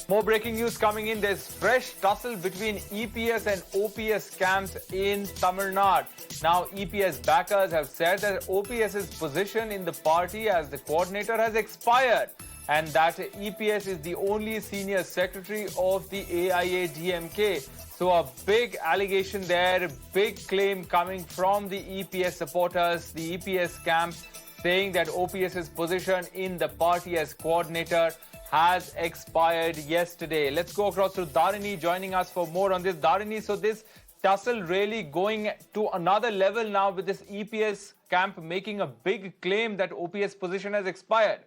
More breaking news coming in. There's fresh tussle between EPS and OPS camps in Tamil Nadu. Now, EPS backers have said that OPS's position in the party as the coordinator has expired and that EPS is the only senior secretary of the AIADMK. So a big allegation there, big claim coming from the EPS supporters, the EPS camp, saying that OPS's position in the party as coordinator has expired yesterday. Let's go across to Dharini joining us for more on this. Dharini, so this tussle really going to another level now with this EPS camp making a big claim that OPS position has expired.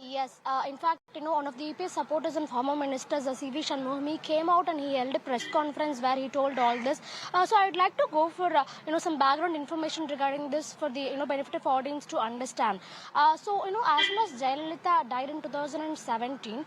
Yes, in fact, one of the EPS supporters and former ministers, C.V. Shanmugam, he came out and he held a press conference where he told all this. So I'd like to go for, some background information regarding this for the, benefit of audience to understand. As soon as Jayalalithaa died in 2017,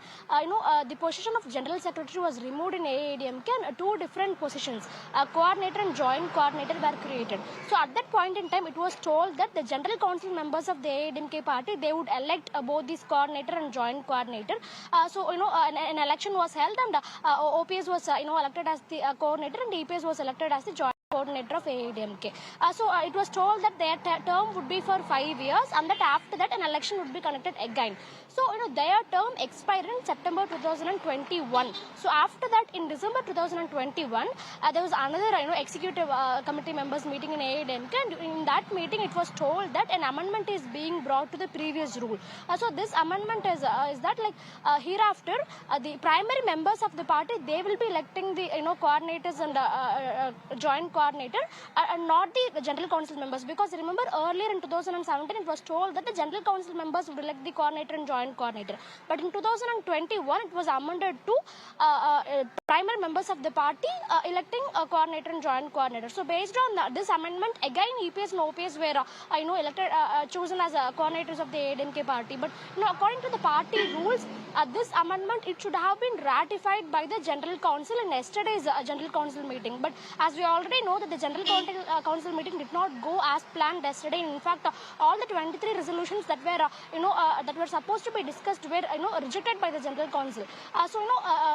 the position of General Secretary was removed in AIADMK and two different positions, coordinator and joint coordinator were created. So at that point in time, it was told that the General Council members of the AIADMK party, they would elect both these coordinator and joint coordinator. An election was held and OPS was, elected as the coordinator and EPS was elected as the joint coordinator of AIADMK. It was told that their term would be for 5 years and that after that an election would be conducted again. So, their term expired in September 2021. So, after that, in December 2021, there was another, executive committee members meeting in AIADMK, and in that meeting, it was told that an amendment is being brought to the previous rule. So, this amendment is that hereafter, the primary members of the party, they will be electing the, coordinators and joint coordinator and not the general council members, because remember earlier in 2017, it was told that the general council members would elect the coordinator and joint coordinator. But in 2021, it was amended to primary members of the party electing a coordinator and joint coordinator. So based on this amendment, again EPS and OPS were elected, chosen as coordinators of the AIADMK party. But according to the party rules, this amendment, it should have been ratified by the General Council in yesterday's General Council meeting. But as we already know that the General Council meeting did not go as planned yesterday. In fact, all the 23 resolutions that were supposed to be discussed were rejected by the General Council.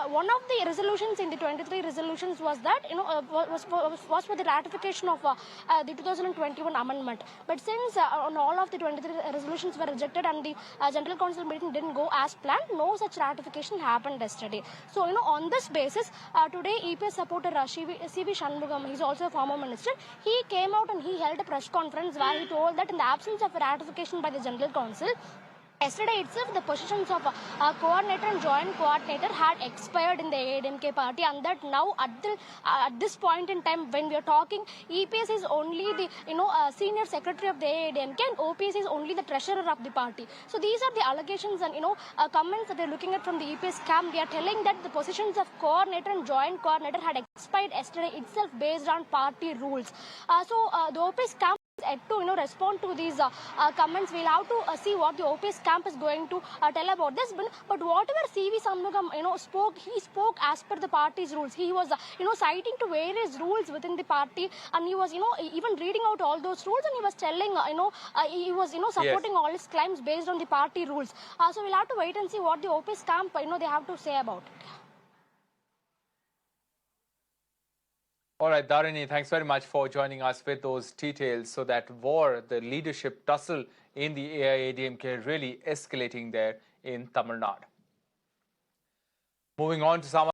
One of the resolutions in the 23 resolutions was that was for the ratification of the 2021 amendment. But since all of the 23 resolutions were rejected and the General Council meeting didn't go as planned, no such ratification happened yesterday. So on this basis, today EPS supporter C.V. Shanmugam, he's also a former minister, he came out and he held a press conference where he told that in the absence of ratification by the General Council, yesterday itself, the positions of coordinator and joint coordinator had expired in the AIADMK party, and that now at this point in time when we are talking, EPS is only the senior secretary of the AIADMK and OPS is only the treasurer of the party. So these are the allegations and comments that they're looking at from the EPS camp. They are telling that the positions of coordinator and joint coordinator had expired yesterday itself based on party rules. The OPS camp yet to respond to these comments. We'll have to see what the OPS camp is going to tell about this. But whatever C.V. Shanmugam spoke, he spoke as per the party's rules. He was citing to various rules within the party, and he was even reading out all those rules, and he was telling he was supporting all his claims based on the party rules. So we'll have to wait and see what the OPS camp they have to say about it. All right, Dharini, thanks very much for joining us with those details. So that war, the leadership tussle in the AIADMK really escalating there in Tamil Nadu. Moving on to some